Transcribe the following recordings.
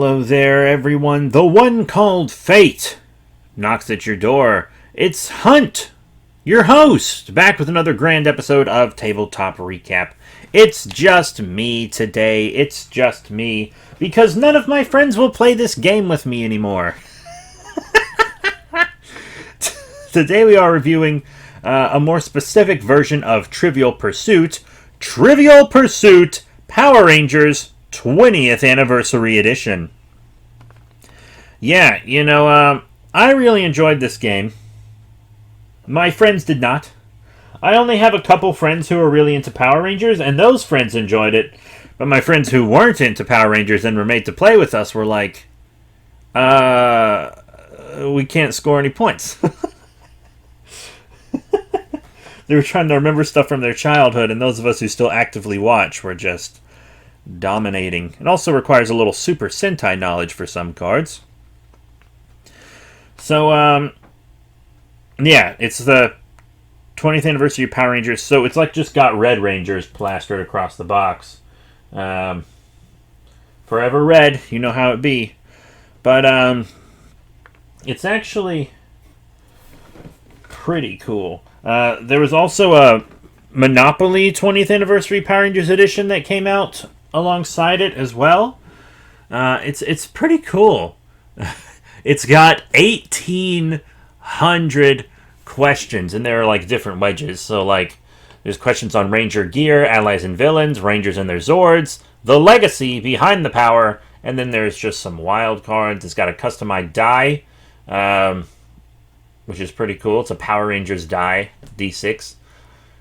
Hello there, everyone. The one called Fate knocks at your door. It's Hunt, your host, back with another grand episode of Tabletop Recap. It's just me today. It's just me, because none of my friends will play this game with me anymore. Today we are reviewing a more specific version of Trivial Pursuit. Trivial Pursuit Power Rangers 20th Anniversary Edition. Yeah, I really enjoyed this game. My friends did not. I only have a couple friends who are really into Power Rangers, and those friends enjoyed it. But my friends who weren't into Power Rangers and were made to play with us were like, we can't score any points. They were trying to remember stuff from their childhood, and those of us who still actively watch were just dominating. It also requires a little Super Sentai knowledge for some cards. So, yeah, it's the 20th anniversary of Power Rangers, so it's like just got Red Rangers plastered across the box. Forever Red, you know how it be. But, it's actually pretty cool. There was also a Monopoly 20th Anniversary Power Rangers edition that came out alongside it as well. It's pretty cool. It's got 1,800 questions, and there are like different wedges. So like, there's questions on Ranger gear, allies and villains, Rangers and their Zords, the legacy behind the power, and then there's just some wild cards. It's got a customized die, which is pretty cool. It's a Power Rangers die, D6.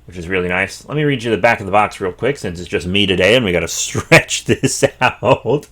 Which is really nice. Let me read you the back of the box real quick, since it's just me today and we gotta stretch this out.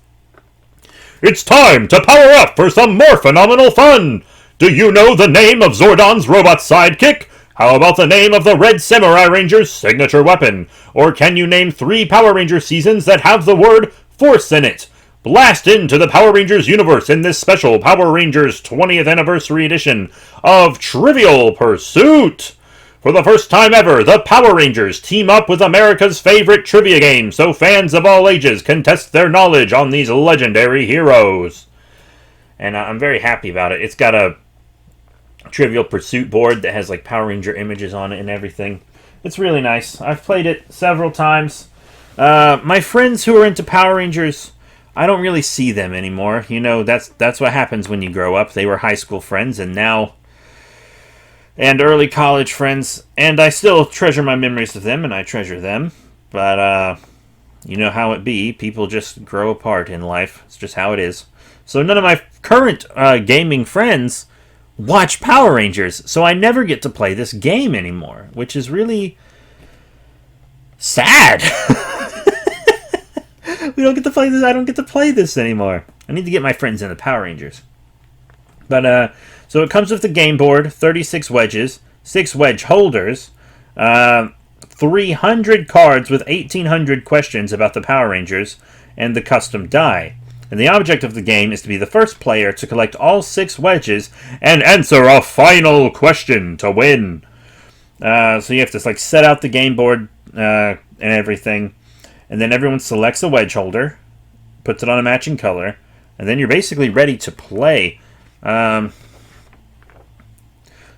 It's time to power up for some more phenomenal fun! Do you know the name of Zordon's robot sidekick? How about the name of the Red Samurai Ranger's signature weapon? Or can you name 3 Power Ranger seasons that have the word Force in it? Blast into the Power Rangers universe in this special Power Rangers 20th Anniversary Edition of Trivial Pursuit! For the first time ever, the Power Rangers team up with America's favorite trivia game, so fans of all ages can test their knowledge on these legendary heroes. And I'm very happy about it. It's got a Trivial Pursuit board that has like Power Ranger images on it and everything. It's really nice. I've played it several times. My friends who are into Power Rangers, I don't really see them anymore. You know, that's what happens when you grow up. They were high school friends, and now... and early college friends, and I still treasure my memories of them, and I treasure them, but, you know how it be, people just grow apart in life, it's just how it is. So none of my current gaming friends watch Power Rangers, so I never get to play this game anymore, which is really sad. We don't get to play this, I don't get to play this anymore. I need to get my friends into Power Rangers. But, so it comes with the game board, 36 wedges, 6 wedge holders, 300 cards with 1,800 questions about the Power Rangers, and the custom die. And the object of the game is to be the first player to collect all 6 wedges and answer a final question to win. So you have to like set out the game board and everything, and then everyone selects a wedge holder, puts it on a matching color, and then you're basically ready to play.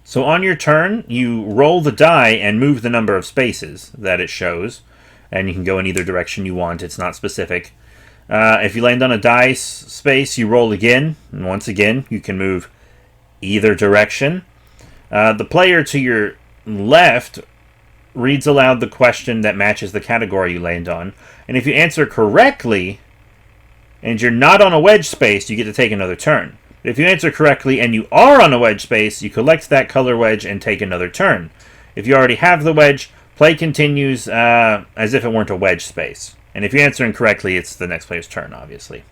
So on your turn, you roll the die and move the number of spaces that it shows. And you can go in either direction you want. It's not specific. If you land on a die space, you roll again. And once again, you can move either direction. The player to your left reads aloud the question that matches the category you land on. And if you answer correctly, and you're not on a wedge space, you get to take another turn. If you answer correctly and you are on a wedge space, you collect that color wedge and take another turn. If you already have the wedge, play continues as if it weren't a wedge space. And if you answer incorrectly, it's the next player's turn, obviously.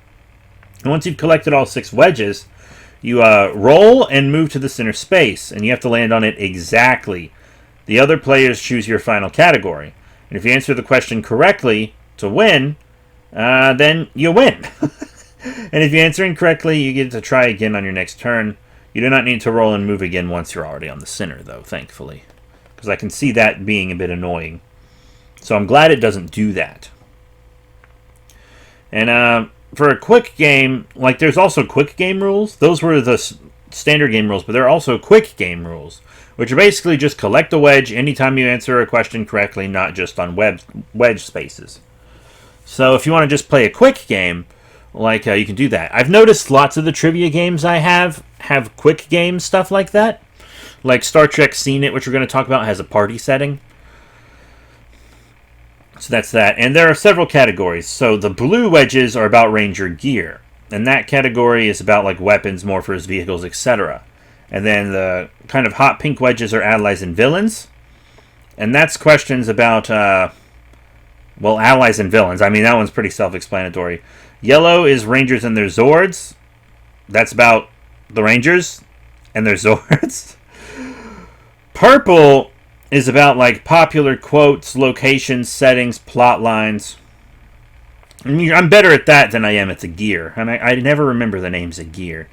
And once you've collected all 6 wedges, you roll and move to the center space, and you have to land on it exactly. The other players choose your final category. And if you answer the question correctly to win, then you win. And if you answer incorrectly, you get to try again on your next turn. You do not need to roll and move again once you're already on the center, though, thankfully. Because I can see that being a bit annoying. So I'm glad it doesn't do that. And for a quick game, like there's also quick game rules. Those were the standard game rules, but there are also quick game rules, which are basically just collect a wedge anytime you answer a question correctly, not just on wedge spaces. So if you want to just play a quick game, like you can do that. I've noticed lots of the trivia games I have quick game stuff like that. Like Star Trek Scene It, which we're going to talk about, has a party setting. So that's that. And there are several categories. So the blue wedges are about Ranger gear. And that category is about like weapons, morphers, vehicles, etc. And then the kind of hot pink wedges are allies and villains. And that's questions about, allies and villains. I mean, that one's pretty self-explanatory. Yellow is Rangers and their Zords. That's about the Rangers and their Zords. Purple is about like popular quotes, locations, settings, plot lines. I mean, I'm better at that than I am at the gear. I never remember the names of gear.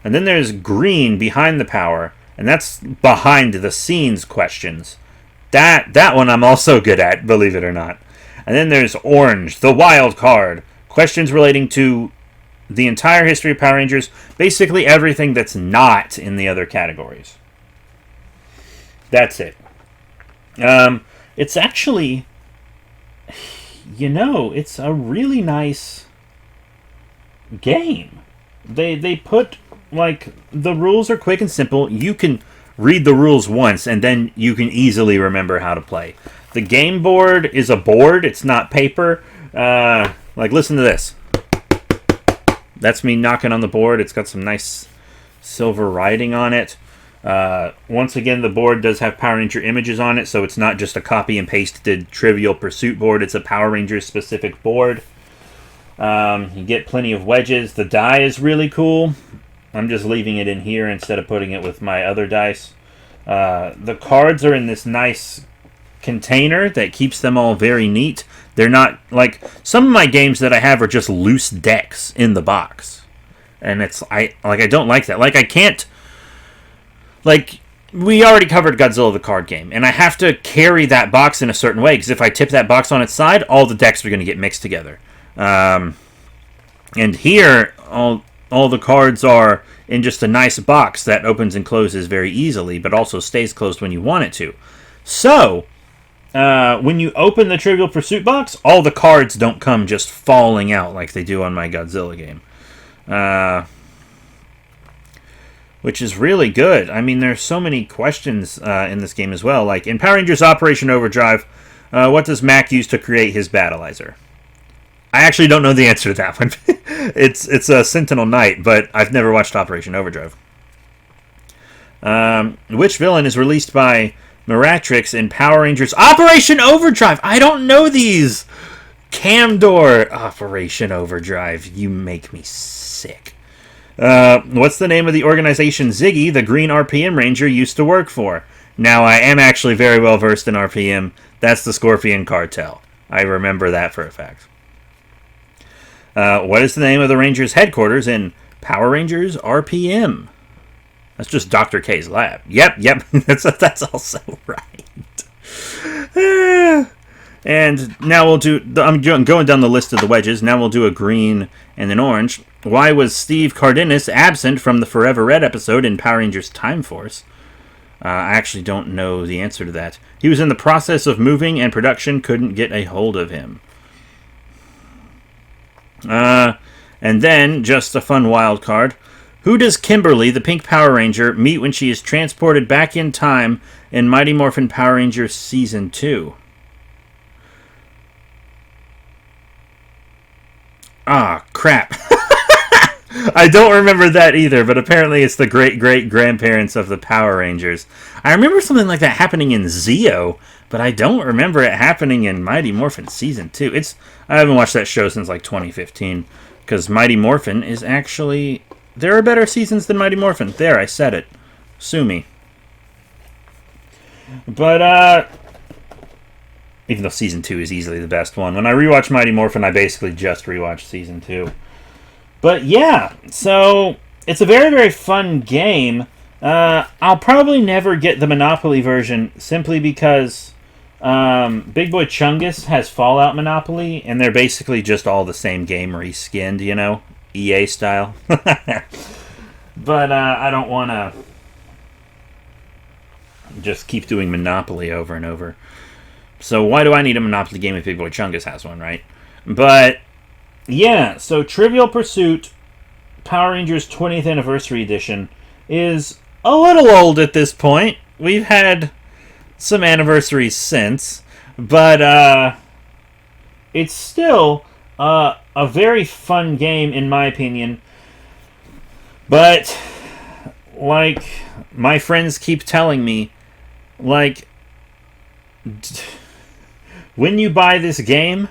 And then there's green, behind the power, and that's behind the scenes questions. That one I'm also good at, believe it or not. And then there's orange, the wild card, questions relating to the entire history of Power Rangers, basically everything that's not in the other categories. That's it. It's actually, it's a really nice game. They put, like, the rules are quick and simple. You can read the rules once, and then you can easily remember how to play. The game board is a board. It's not paper. Listen to this. That's me knocking on the board. It's got some nice silver writing on it. Once again, the board does have Power Ranger images on it, so it's not just a copy and pasted Trivial Pursuit board. It's a Power Rangers specific board. You get plenty of wedges. The die is really cool. I'm just leaving it in here instead of putting it with my other dice. The cards are in this nice container that keeps them all very neat. They're not like some of my games that I have are just loose decks in the box, and I don't like that. Like I can't. Like, we already covered Godzilla the card game, and I have to carry that box in a certain way, because if I tip that box on its side, all the decks are going to get mixed together. And here, all the cards are in just a nice box that opens and closes very easily, but also stays closed when you want it to. So, when you open the Trivial Pursuit box, all the cards don't come just falling out like they do on my Godzilla game. Which is really good. I mean, there's so many questions in this game as well. Like, in Power Rangers Operation Overdrive, what does Mac use to create his battleizer? I actually don't know the answer to that one. It's a Sentinel Knight, but I've never watched Operation Overdrive. Which villain is released by Miratrix in Power Rangers Operation Overdrive? I don't know these! Camdor Operation Overdrive. You make me sick. What's the name of the organization Ziggy, the Green RPM Ranger, used to work for? Now, I am actually very well versed in RPM. That's the Scorpion Cartel. I remember that for a fact. What is the name of the Ranger's headquarters in Power Rangers RPM? That's just Dr. K's lab. Yep. That's also right. And now we'll do... I'm going down the list of the wedges. Now we'll do a green and an orange. Why was Steve Cardenas absent from the Forever Red episode in Power Rangers Time Force? I actually don't know the answer to that. He was in the process of moving and production couldn't get a hold of him. And then, just a fun wild card. Who does Kimberly, the Pink Power Ranger, meet when she is transported back in time in Mighty Morphin Power Rangers Season 2? Ah, crap. I don't remember that either, but apparently it's the great-great-grandparents of the Power Rangers. I remember something like that happening in Zeo, but I don't remember it happening in Mighty Morphin Season 2. I haven't watched that show since like 2015, because Mighty Morphin is actually... There are better seasons than Mighty Morphin. There, I said it. Sue me. But, even though Season 2 is easily the best one. When I rewatch Mighty Morphin, I basically just rewatch Season 2. But yeah, so it's a very, very fun game. I'll probably never get the Monopoly version simply because Big Boy Chungus has Fallout Monopoly, and they're basically just all the same game reskinned, you know, EA style. But I don't want to just keep doing Monopoly over and over. So why do I need a Monopoly game if Big Boy Chungus has one, right? But yeah, so Trivial Pursuit Power Rangers 20th Anniversary Edition is a little old at this point. We've had some anniversaries since, but it's still a very fun game in my opinion. But like my friends keep telling me, like, when you buy this game,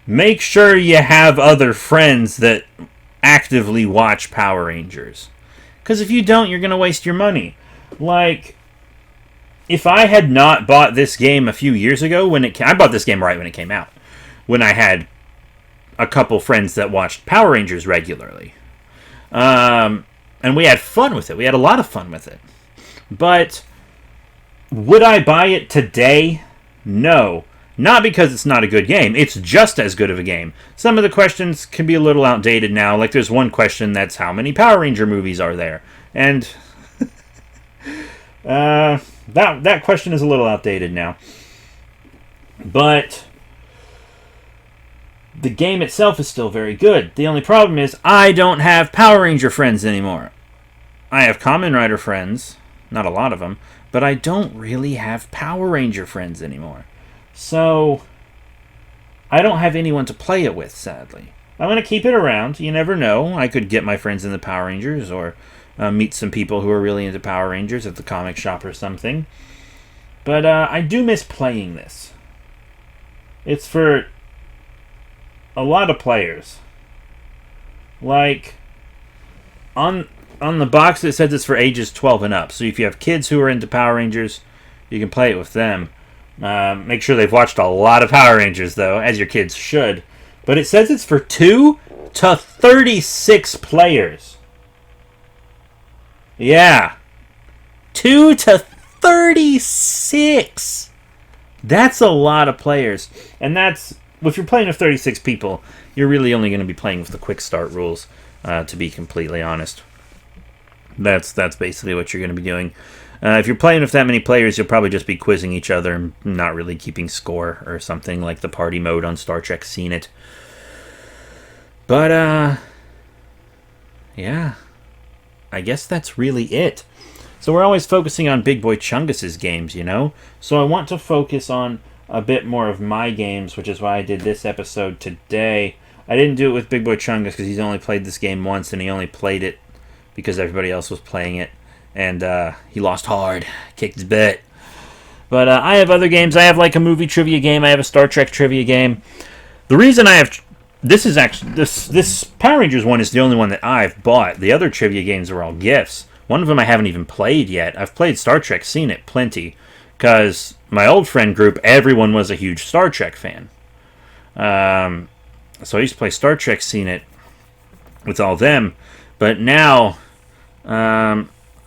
make sure you have other friends that actively watch Power Rangers. Because if you don't, you're going to waste your money. Like, if I had not bought this game a few years ago, I bought this game right when it came out, when I had a couple friends that watched Power Rangers regularly. And we had fun with it. We had a lot of fun with it. But would I buy it today? No. Not because it's not a good game. It's just as good of a game. Some of the questions can be a little outdated now. Like there's one question that's how many Power Ranger movies are there? And that question is a little outdated now. But the game itself is still very good. The only problem is I don't have Power Ranger friends anymore. I have Kamen Rider friends. Not a lot of them. But I don't really have Power Ranger friends anymore. So, I don't have anyone to play it with, sadly. I'm going to keep it around. You never know. I could get my friends in the Power Rangers or meet some people who are really into Power Rangers at the comic shop or something. But I do miss playing this. It's for a lot of players. Like, on the box it says it's for ages 12 and up. So if you have kids who are into Power Rangers, you can play it with them. Make sure they've watched a lot of Power Rangers, though, as your kids should. But it says it's for 2 to 36 players. Yeah. 2 to 36. That's a lot of players. And that's, if you're playing with 36 people, you're really only going to be playing with the quick start rules, to be completely honest. That's basically what you're going to be doing. If you're playing with that many players, you'll probably just be quizzing each other and not really keeping score or something like the party mode on Star Trek Seen It. But, yeah. I guess that's really it. So we're always focusing on Big Boy Chungus's games, you know? So I want to focus on a bit more of my games, which is why I did this episode today. I didn't do it with Big Boy Chungus because he's only played this game once, and he only played it because everybody else was playing it. And he lost hard, kicked his butt. But I have other games. I have like a movie trivia game. I have a Star Trek trivia game. The reason I have this Power Rangers one is the only one that I've bought. The other trivia games are all gifts. One of them I haven't even played yet. I've played Star Trek Seen It plenty because my old friend group, everyone was a huge Star Trek fan. So I used to play Star Trek Seen It with all them. But now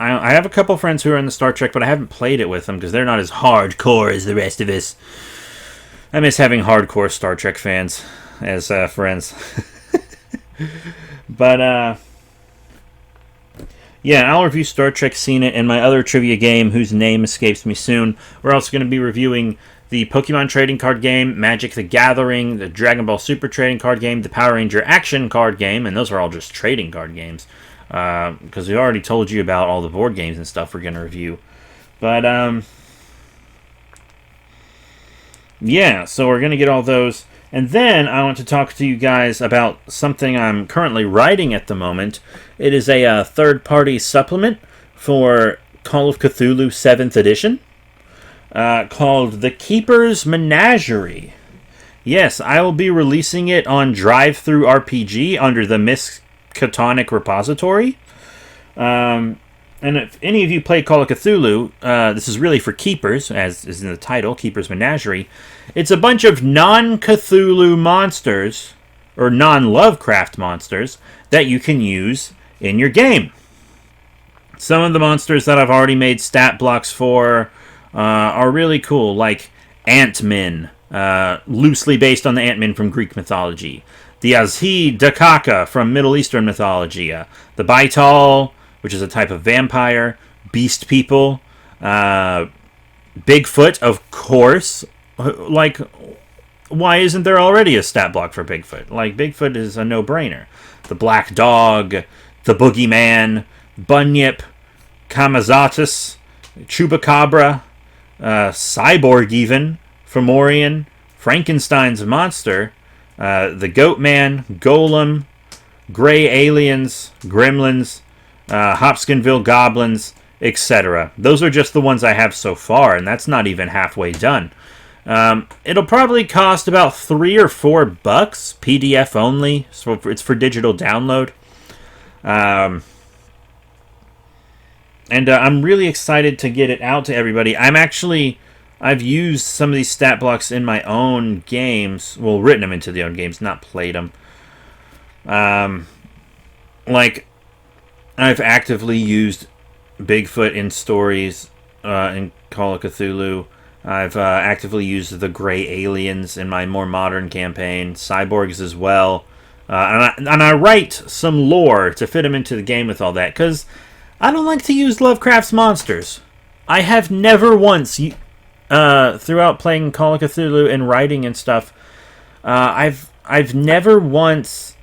I have a couple friends who are in the Star Trek, but I haven't played it with them because they're not as hardcore as the rest of us. I miss having hardcore Star Trek fans as friends. But, yeah, I'll review Star Trek Seen It and my other trivia game, whose name escapes me soon. We're also going to be reviewing the Pokemon trading card game, Magic the Gathering, the Dragon Ball Super trading card game, the Power Ranger action card game, and those are all just trading card games. Because we already told you about all the board games and stuff we're going to review. But, yeah, so we're going to get all those. And then I want to talk to you guys about something I'm currently writing at the moment. It is a third-party supplement for Call of Cthulhu 7th Edition called The Keeper's Menagerie. Yes, I will be releasing it on Drive-Thru RPG under the Miskatonic repository. And if any of you play Call of Cthulhu, this is really for keepers, as is in the title, Keeper's Menagerie. It's a bunch of non-Cthulhu monsters, or non-Lovecraft monsters, that you can use in your game. Some of the monsters that I've already made stat blocks for are really cool, like Ant-Men, loosely based on the Ant-Men from Greek mythology. The Azhi Dakaka from Middle Eastern mythology. The Baital, which is a type of vampire. Beast people. Bigfoot, of course. Like, why isn't there already a stat block for Bigfoot? Like, Bigfoot is a no-brainer. The Black Dog, the Boogeyman, Bunyip, Kamazatus, Chupacabra, Cyborg even, Fomorian, Frankenstein's monster, the Goatman, Golem, Gray Aliens, Gremlins, Hopkinsville Goblins, etc. Those are just the ones I have so far, and that's not even halfway done. It'll probably cost about $3 or $4, PDF only, so it's for digital download. And I'm really excited to get it out to everybody. I've used some of these stat blocks in my own games. Well, written them into the own games, not played them. Like, I've actively used Bigfoot in stories in Call of Cthulhu. I've actively used the Gray Aliens in my more modern campaign. Cyborgs as well. And I write some lore to fit them into the game with all that, because I don't like to use Lovecraft's monsters. I have never once, throughout playing Call of Cthulhu and writing and stuff, I've never once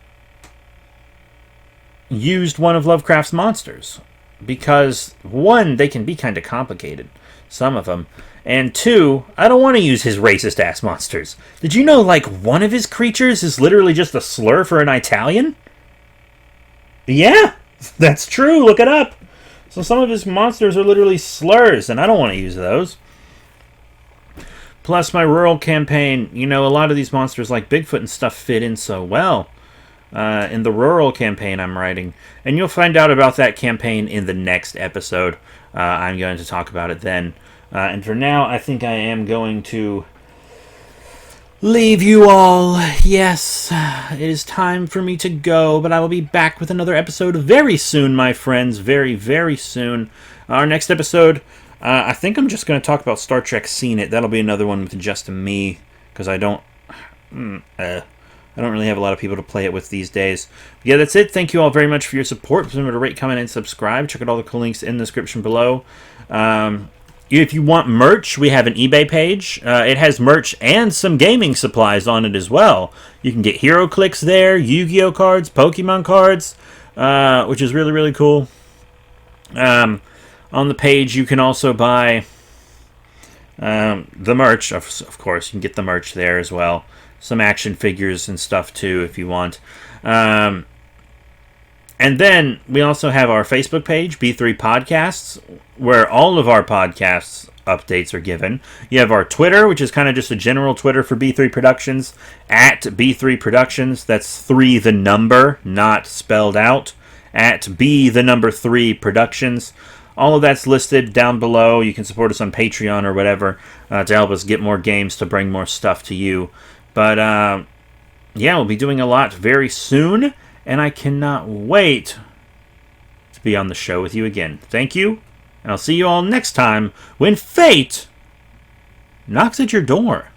used one of Lovecraft's monsters. Because, one, they can be kind of complicated, some of them. And two, I don't want to use his racist-ass monsters. Did you know, like, one of his creatures is literally just a slur for an Italian? Yeah, that's true. Look it up. So some of his monsters are literally slurs, and I don't want to use those. Plus, my rural campaign, a lot of these monsters like Bigfoot and stuff fit in so well in the rural campaign I'm writing. And you'll find out about that campaign in the next episode. I'm going to talk about it then. And for now, I think I am going to leave you all. Yes, it is time for me to go, but I will be back with another episode very soon, my friends. Very, very soon. Our next episode, I think I'm just going to talk about Star Trek Seen It. That'll be another one with just me, because I don't really have a lot of people to play it with these days. But yeah, that's it. Thank you all very much for your support. Remember to rate, comment, and subscribe. Check out all the cool links in the description below. If you want merch, we have an eBay page. It has merch and some gaming supplies on it as well. You can get HeroClix there, Yu-Gi-Oh cards, Pokemon cards, which is really, really cool. On the page, you can also buy the merch. Of course, you can get the merch there as well. Some action figures and stuff, too, if you want. And then we also have our Facebook page, B3 Podcasts, where all of our podcasts updates are given. You have our Twitter, which is kind of just a general Twitter for B3 Productions, at B3 Productions. That's 3 the number, not spelled out. At B the number 3 Productions. All of that's listed down below. You can support us on Patreon or whatever to help us get more games, to bring more stuff to you. But, yeah, we'll be doing a lot very soon. And I cannot wait to be on the show with you again. Thank you, and I'll see you all next time when fate knocks at your door.